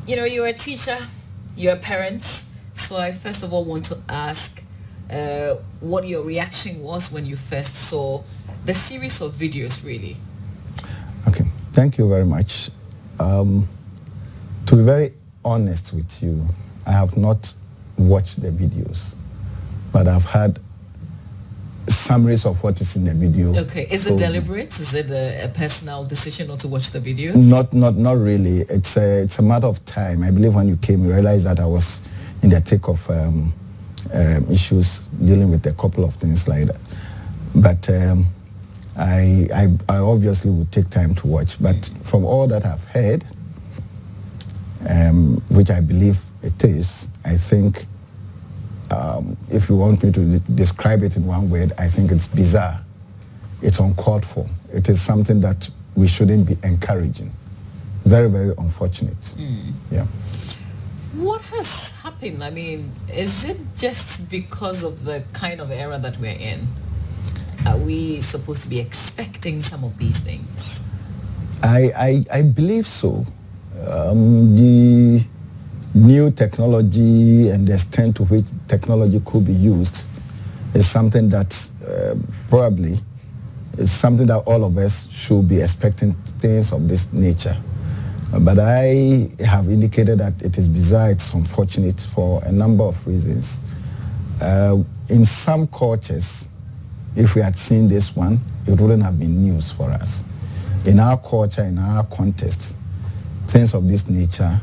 You're a teacher, you're a parent, so I first of all want to ask what your reaction was when you first saw the series of videos, really. Okay, thank you very much. To be very honest with you, I have not watched the videos, but I've had summaries of what is in the video. Okay, is it deliberate? Is it a personal decision not to watch the videos? Not really. It's a matter of time. I believe when you came, you realized that I was in the thick of issues dealing with a couple of things like that. But I obviously would take time to watch. But from all that I've heard, which I believe it is, I think if you want me to describe it in one word, I think it's bizarre. It's uncalled for. It is something that we shouldn't be encouraging. Very, very unfortunate. Yeah. What has happened? I mean, is it just because of the kind of era that we're in? Are we supposed to be expecting some of these things? I believe so. The new technology and the extent to which technology could be used is something that probably is something that all of us should be expecting things of this nature. But I have indicated that it is bizarre, it's unfortunate for a number of reasons. In some cultures, if we had seen this one, it wouldn't have been news for us. In our culture, in our context, things of this nature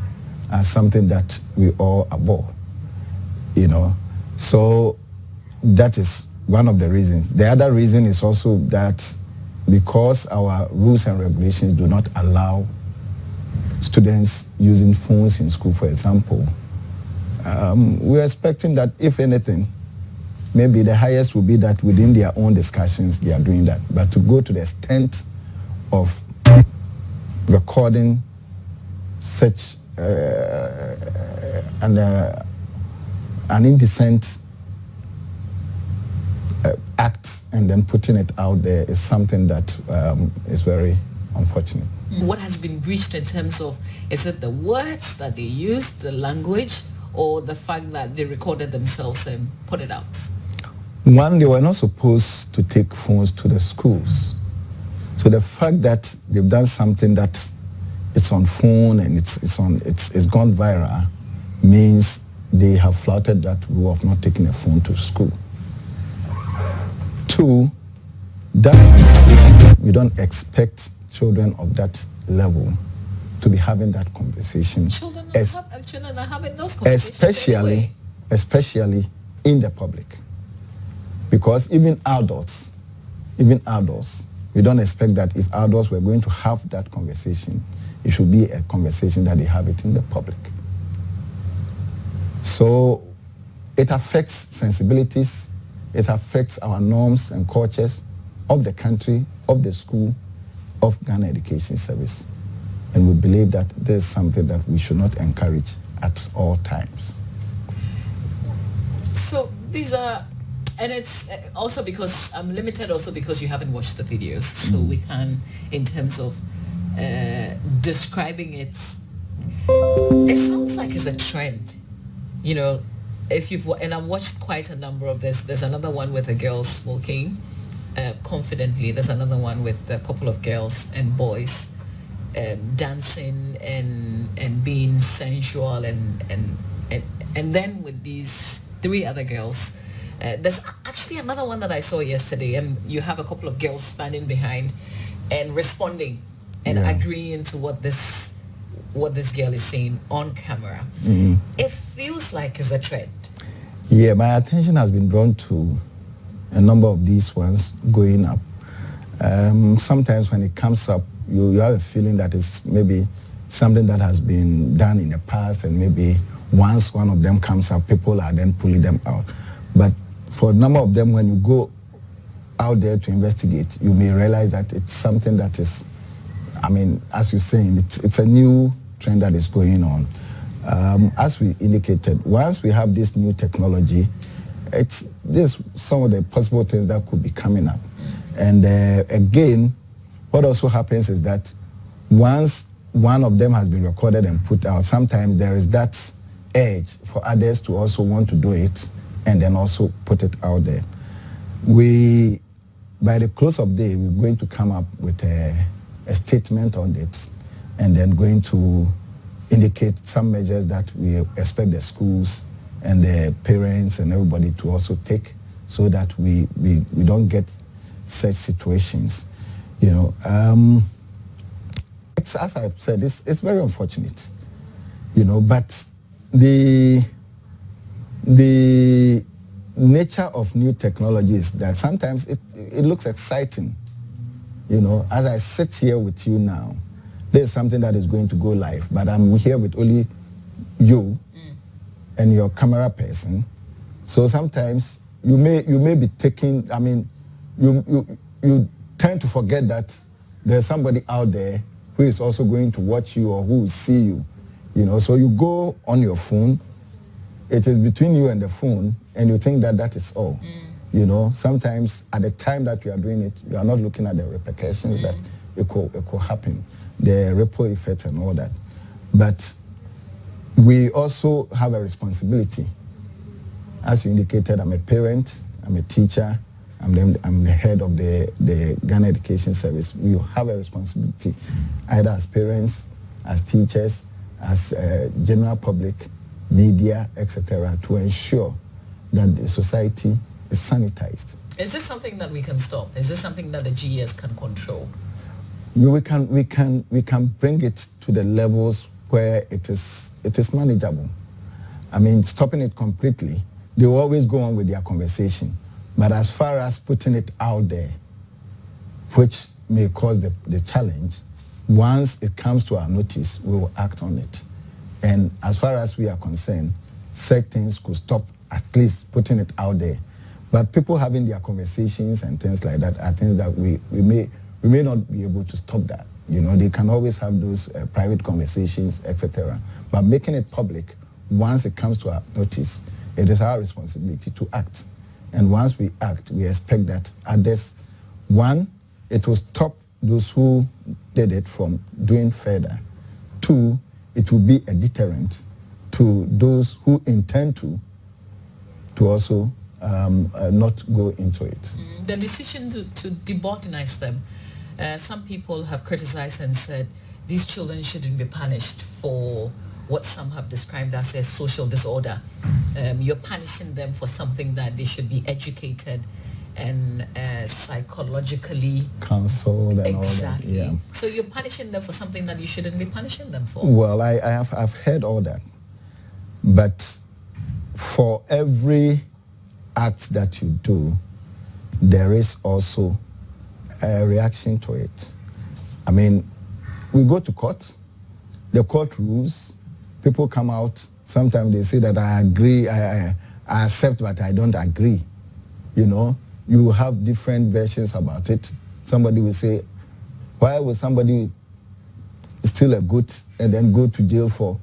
are something that we all abhor, So that is one of the reasons. The other reason is also that because our rules and regulations do not allow students using phones in school, for example, we're expecting that, if anything, maybe the highest will be that within their own discussions they are doing that. But to go to the extent of recording such an indecent act and then putting it out there is something that is very unfortunate. What has been breached in terms of, is it the words that they used, the language, or the fact that they recorded themselves and put it out? One, they were not supposed to take phones to the schools. So the fact that they've done something that it's on phone and it's gone viral means they have flouted that rule of not taking a phone to school. Two, that we don't expect children of that level to be having that conversation. Children are having those conversations especially in the public. Because even adults, we don't expect that if adults were going to have that conversation, it should be a conversation that they have it in the public. So it affects sensibilities, it affects our norms and cultures of the country, of the school, of Ghana Education Service. And we believe that there's something that we should not encourage at all times. So these are, and it's also because I'm limited also because you haven't watched the videos. So we can, in terms of describing it, it sounds like it's a trend. If you've, and I've watched quite a number of this. There's another one with a girl smoking confidently. There's another one with a couple of girls and boys dancing and being sensual and then with these three other girls. There's actually another one that I saw yesterday, and you have a couple of girls standing behind and responding and agreeing to what this girl is saying on camera. It feels like it's a trend. Yeah, my attention has been drawn to a number of these ones going up. Sometimes when it comes up, you have a feeling that it's maybe something that has been done in the past, and maybe once one of them comes up, people are then pulling them out. But for a number of them, when you go out there to investigate, you may realize that it's something that is, as you're saying, it's a new trend that is going on. As we indicated, once we have this new technology, there's some of the possible things that could be coming up. And again, what also happens is that once one of them has been recorded and put out, sometimes there is that urge for others to also want to do it and then also put it out there. By the close of the day, we're going to come up with a statement on it and then going to indicate some measures that we expect the schools and the parents and everybody to also take so that we don't get such situations. You know, it's, as I've said, it's very unfortunate, you know, but the nature of new technology is that sometimes it looks exciting. You know, as I sit here with you now, there's something that is going to go live, but I'm here with only you and your camera person. So sometimes you may be taking, I mean, you tend to forget that there's somebody out there who is also going to watch you or who will see you. You know, so you go on your phone, it is between you and the phone, and you think that that is all. You know, sometimes at the time that you are doing it, you are not looking at the repercussions that it could happen, the ripple effects and all that. But we also have a responsibility. As you indicated, I'm a parent, I'm a teacher, I'm the head of the Ghana Education Service. We have a responsibility, either as parents, as teachers, as general public, media, etc., to ensure that the society is sanitized. Is this something that we can stop? Is this something that the GES can control? We can bring it to the levels where it is manageable. I mean, stopping it completely, they will always go on with their conversation. But as far as putting it out there, which may cause the challenge, once it comes to our notice, we will act on it. And as far as we are concerned, such things could stop at least putting it out there. But people having their conversations and things like that, I think that we may not be able to stop that. You know, they can always have those private conversations, etc. But making it public, once it comes to our notice, it is our responsibility to act. And once we act, we expect that others, one, it will stop those who did it from doing further. Two, it will be a deterrent to those who intend to also not go into it. The decision to de-boardinize them, some people have criticized and said these children shouldn't be punished for what some have described as a social disorder. You're punishing them for something that they should be educated and psychologically counseled and exactly. All that. Yeah. So you're punishing them for something that you shouldn't be punishing them for. Well, I've heard all that, but for every act that you do, there is also a reaction to it. I mean, we go to court, the court rules, people come out, sometimes they say that I agree, I accept, but I don't agree. You know, you have different versions about it. Somebody will say, why would somebody steal a goat and then go to jail for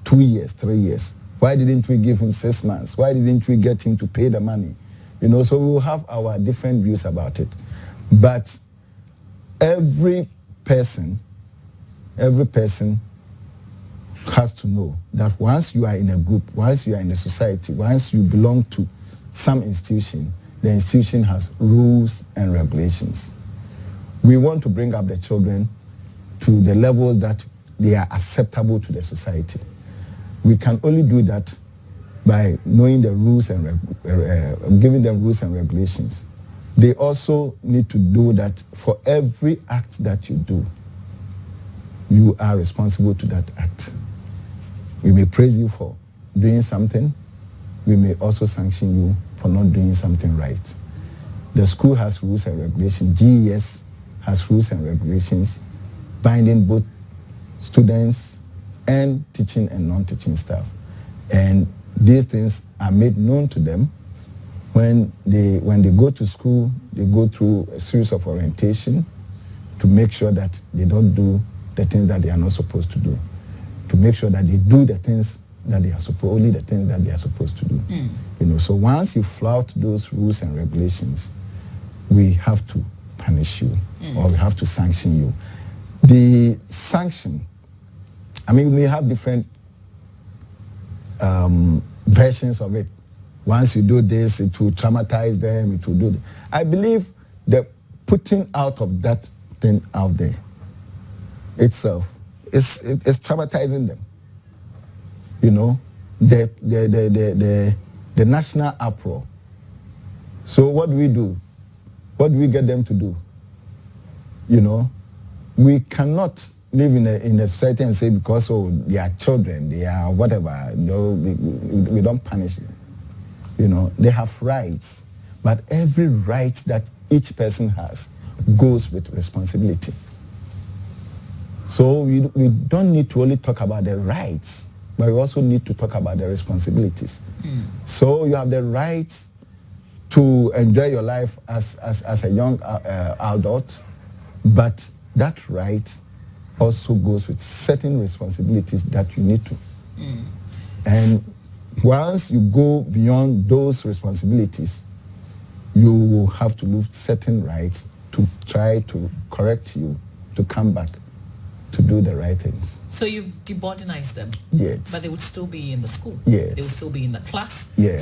2 years, 3 years? Why didn't we give him 6 months? Why didn't we get him to pay the money? You know, so we will have our different views about it. But every person has to know that once you are in a group, once you are in a society, once you belong to some institution, the institution has rules and regulations. We want to bring up the children to the levels that they are acceptable to the society. We can only do that by knowing the rules and giving them rules and regulations. They also need to do that for every act that you do. You are responsible to that act. We may praise you for doing something. We may also sanction you for not doing something right. The school has rules and regulations. GES has rules and regulations binding both students and teaching and non-teaching staff. And these things are made known to them. When they go to school, they go through a series of orientation to make sure that they don't do the things that they are not supposed to do, to make sure that they do the things that they are only the things that they are supposed to do. You know, so once you flout those rules and regulations, we have to punish you or we have to sanction you. The sanction I mean, we have different versions of it. Once you do this, it will traumatize them, it will do this. I believe that putting out of that thing out there itself is traumatizing them. You know, the national uproar. So what do we do? What do we get them to do? You know, we cannot live in a society and say because they are children, they are whatever. No, we don't punish them. You know, they have rights, but every right that each person has goes with responsibility. So we don't need to only talk about the rights, but we also need to talk about the responsibilities. So you have the right to enjoy your life as a young adult, but that right also goes with certain responsibilities that you need to. And once you go beyond those responsibilities, you will have to lose certain rights to try to correct you to come back to do the right things. So you've de-boardinized them? Yes. But they would still be in the school? Yes. They would still be in the class? Yes.